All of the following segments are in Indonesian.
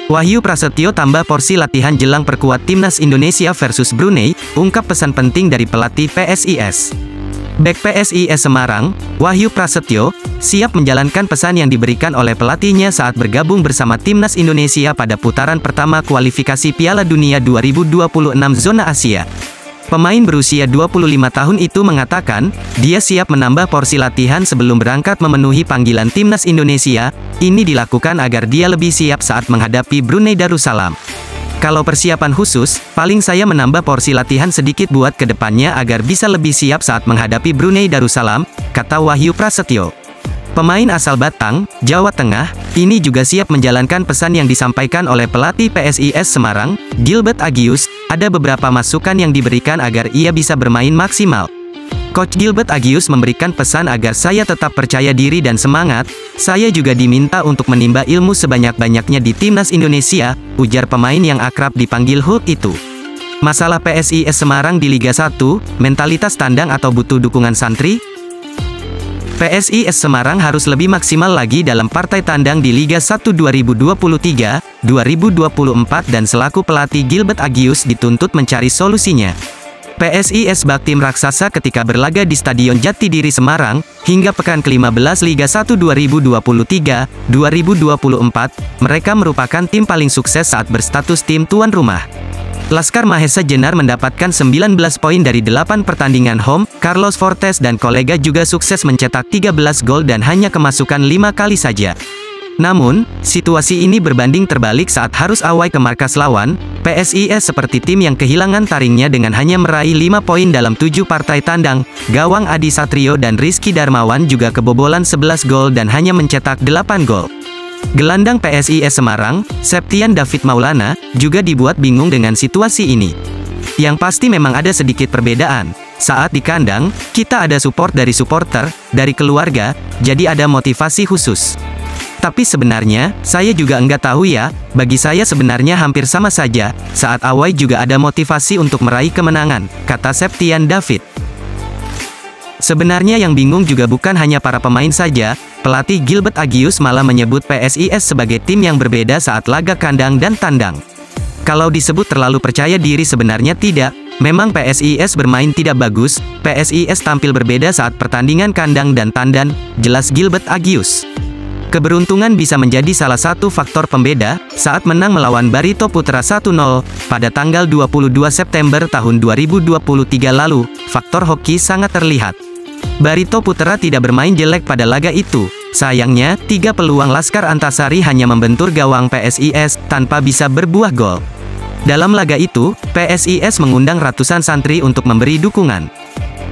Wahyu Prasetyo tambah porsi latihan jelang perkuat Timnas Indonesia versus Brunei, ungkap pesan penting dari pelatih PSIS. Bek PSIS Semarang, Wahyu Prasetyo, siap menjalankan pesan yang diberikan oleh pelatihnya saat bergabung bersama Timnas Indonesia pada putaran pertama kualifikasi Piala Dunia 2026 Zona Asia. Pemain berusia 25 tahun itu mengatakan, dia siap menambah porsi latihan sebelum berangkat memenuhi panggilan Timnas Indonesia. Ini dilakukan agar dia lebih siap saat menghadapi Brunei Darussalam. Kalau persiapan khusus, paling saya menambah porsi latihan sedikit buat kedepannya agar bisa lebih siap saat menghadapi Brunei Darussalam, kata Wahyu Prasetyo. Pemain asal Batang, Jawa Tengah, ini juga siap menjalankan pesan yang disampaikan oleh pelatih PSIS Semarang, Gilbert Agius. Ada beberapa masukan yang diberikan agar ia bisa bermain maksimal. Coach Gilbert Agius memberikan pesan agar saya tetap percaya diri dan semangat. Saya juga diminta untuk menimba ilmu sebanyak-banyaknya di Timnas Indonesia, ujar pemain yang akrab dipanggil Hulk itu. Masalah PSIS Semarang di Liga 1, mentalitas tandang atau butuh dukungan santri? PSIS Semarang harus lebih maksimal lagi dalam partai tandang di Liga 1 2023-2024 dan selaku pelatih Gilbert Agius dituntut mencari solusinya. PSIS bak tim raksasa ketika berlaga di Stadion Jatidiri Semarang, hingga pekan ke-15 Liga 1 2023-2024, mereka merupakan tim paling sukses saat berstatus tim tuan rumah. Laskar Mahesa Jenar mendapatkan 19 poin dari 8 pertandingan home, Carlos Fortes dan kolega juga sukses mencetak 13 gol dan hanya kemasukan 5 kali saja. Namun, situasi ini berbanding terbalik saat harus away ke markas lawan. PSIS seperti tim yang kehilangan taringnya dengan hanya meraih 5 poin dalam 7 partai tandang. Gawang Adi Satrio dan Rizky Darmawan juga kebobolan 11 gol dan hanya mencetak 8 gol. Gelandang PSIS Semarang, Septian David Maulana, juga dibuat bingung dengan situasi ini. Yang pasti memang ada sedikit perbedaan. Saat di kandang, kita ada support dari supporter, dari keluarga, jadi ada motivasi khusus. Tapi sebenarnya, saya juga enggak tahu ya, bagi saya sebenarnya hampir sama saja, saat away juga ada motivasi untuk meraih kemenangan, kata Septian David. Sebenarnya yang bingung juga bukan hanya para pemain saja, pelatih Gilbert Agius malah menyebut PSIS sebagai tim yang berbeda saat laga kandang dan tandang. Kalau disebut terlalu percaya diri sebenarnya tidak, memang PSIS bermain tidak bagus, PSIS tampil berbeda saat pertandingan kandang dan tandang, jelas Gilbert Agius. Keberuntungan bisa menjadi salah satu faktor pembeda, saat menang melawan Barito Putra 1-0, pada tanggal 22 September tahun 2023 lalu, faktor hoki sangat terlihat. Barito Putra tidak bermain jelek pada laga itu. Sayangnya, 3 peluang Laskar Antasari hanya membentur gawang PSIS, tanpa bisa berbuah gol. Dalam laga itu, PSIS mengundang ratusan santri untuk memberi dukungan.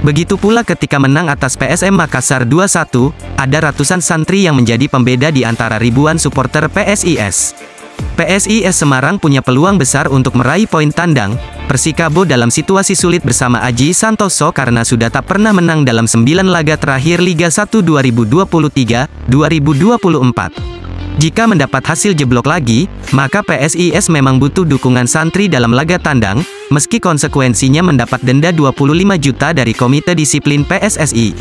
Begitu pula ketika menang atas PSM Makassar 2-1, ada ratusan santri yang menjadi pembeda di antara ribuan supporter PSIS. PSIS Semarang punya peluang besar untuk meraih poin tandang. Persikabo dalam situasi sulit bersama Aji Santoso karena sudah tak pernah menang dalam 9 laga terakhir Liga 1 2023-2024. Jika mendapat hasil jeblok lagi, maka PSIS memang butuh dukungan santri dalam laga tandang, meski konsekuensinya mendapat denda 25 juta dari Komite Disiplin PSSI.